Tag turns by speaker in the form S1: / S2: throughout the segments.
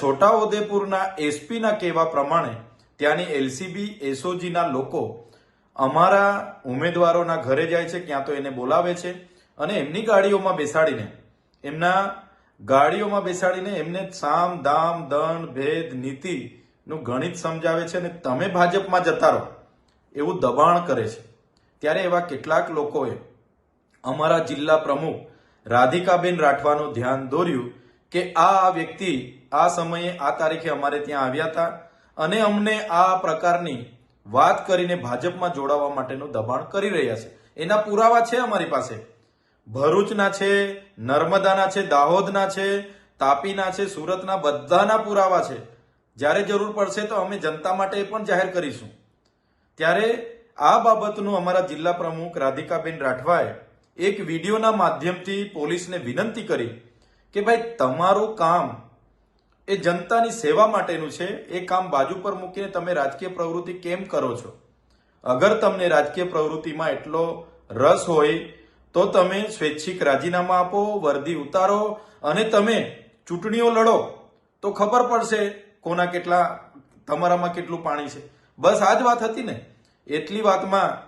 S1: છોટાઉદેપુરના એસપીના કહેવા પ્રમાણે ત્યાંની એલસીબી એસઓજીના લોકો અમારા ઉમેદવારોના ઘરે જાય છે, ક્યાં તો એને બોલાવે છે અને એમની ગાડીઓમાં બેસાડીને એમને સામ દામ દંડ ભેદ નીતિનું ગણિત સમજાવે છે અને તમે ભાજપમાં જતા રહો એવું દબાણ કરે છે. ત્યારે એવા કેટલાક લોકોએ અમારા જિલ્લા પ્રમુખ રાધિકાબેન રાઠવાનું ધ્યાન દોર્યું કે આ વ્યક્તિ આ સમયે આ તારીખે અમારે ત્યાં આવ્યા હતા અને અમને આ પ્રકારની વાત કરીને ભાજપમાં જોડાવા માટેનું દબાણ કરી રહ્યા છે. એના પુરાવા છે અમારી પાસે. ભરૂચના છે, નર્મદાના છે, દાહોદના છે, તાપીના છે, સુરતના બધાના પુરાવા છે. જ્યારે જરૂર પડશે તો અમે જનતા માટે પણ જાહેર કરીશું. ત્યારે આ બાબતનું અમારા જિલ્લા પ્રમુખ રાધિકાબેન રાઠવાએ એક વિડીયોના માધ્યમથી પોલીસને વિનંતી કરી કે ભાઈ તમારું કામ એ જનતાની સેવા માટેનું છે, એ કામ બાજુ પર મૂકીને તમે રાજકીય પ્રવૃત્તિ કેમ કરો છો? અગર તમને રાજકીય પ્રવૃત્તિમાં એટલો રસ હોય તો તમે સ્વૈચ્છિક રાજીનામા આપો, વર્દી ઉતારો અને તમે ચૂંટણીઓ લડો તો ખબર પડશે તમારામાં કેટલું પાણી છે. બસ આ જ વાત હતી ને. એટલી વાતમાં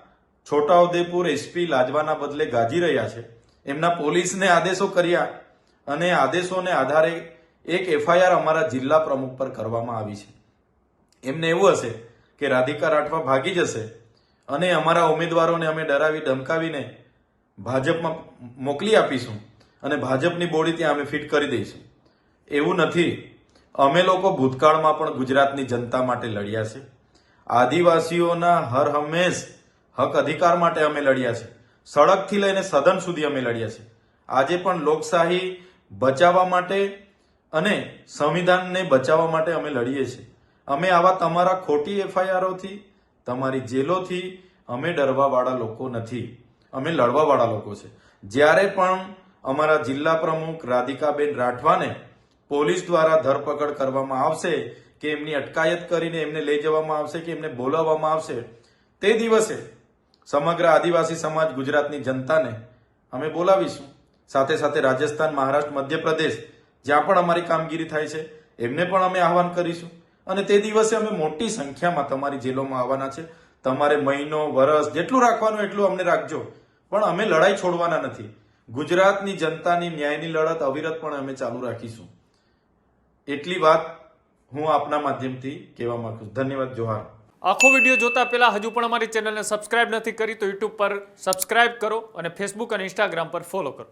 S1: છોટાઉદેપુર એસપી લાજવાના બદલે ગાજી રહ્યા છે. એમના પોલીસને આદેશો કર્યા અને આદેશોને આધારે એક એફઆઈઆર અમારા જિલ્લા પ્રમુખ પર કરવામાં આવી છે. એમને એવું હશે કે રાધિકા રાઠવા ભાગી જશે અને અમારા ઉમેદવારોને અમે ડરાવી ધમકાવીને ભાજપમાં મોકલી આપીશું અને ભાજપની બોડી ત્યાં અમે ફિટ કરી દઈશું. એવું નથી. અમે લોકો ભૂતકાળમાં પણ ગુજરાતની જનતા માટે લડ્યા છે. આદિવાસીઓના હર હંમેશ હક અધિકાર માટે અમે લડ્યા છે. સડકથી લઈને સદન સુધી અમે લડ્યા છે. આજે પણ લોકશાહી બચાવવા માટે અને સંવિધાનને બચાવવા માટે અમે લડીએ છીએ. અમે આવા તમારા ખોટી એફઆઈઆરોથી, તમારી જેલોથી અમે ડરવાવાળા લોકો નથી. અમે લડવાવાળા લોકો છે. જ્યારે પણ અમારા જિલ્લા પ્રમુખ રાધિકાબેન રાઠવાને પોલીસ દ્વારા ધરપકડ કરવામાં આવશે કે એમની અટકાયત કરીને એમને લઈ જવામાં આવશે કે એમને બોલાવવામાં આવશે, તે દિવસે સમગ્ર આદિવાસી સમાજ ગુજરાતની જનતાને અમે બોલાવીશું. સાથે સાથે રાજસ્થાન, મહારાષ્ટ્ર, મધ્યપ્રદેશ જ્યાં પણ અમારી કામગીરી થાય છે એમને પણ અમે આહવાન કરીશું અને તે દિવસે અમે મોટી સંખ્યામાં તમારી જેલોમાં આવવાના છે. તમારે મહિનો, વરસ જેટલું રાખવાનું એટલું અમને રાખજો, પણ અમે લડાઈ છોડવાના નથી. ગુજરાતની જનતાની ન્યાયની લડત અવિરતપણે અમે ચાલુ રાખીશું. એટલી વાત હું આપના માધ્યમથી કહેવા માંગુ છું. ધન્યવાદ. જોહાર.
S2: આખો વિડીયો જોતા પહેલા હજુ પણ અમારી ચેનલને સબસ્ક્રાઇબ નથી કરી તો યુટ્યુબ પર સબસ્ક્રાઇબ કરો અને ફેસબુક અને ઇન્સ્ટાગ્રામ પર ફોલો કરો.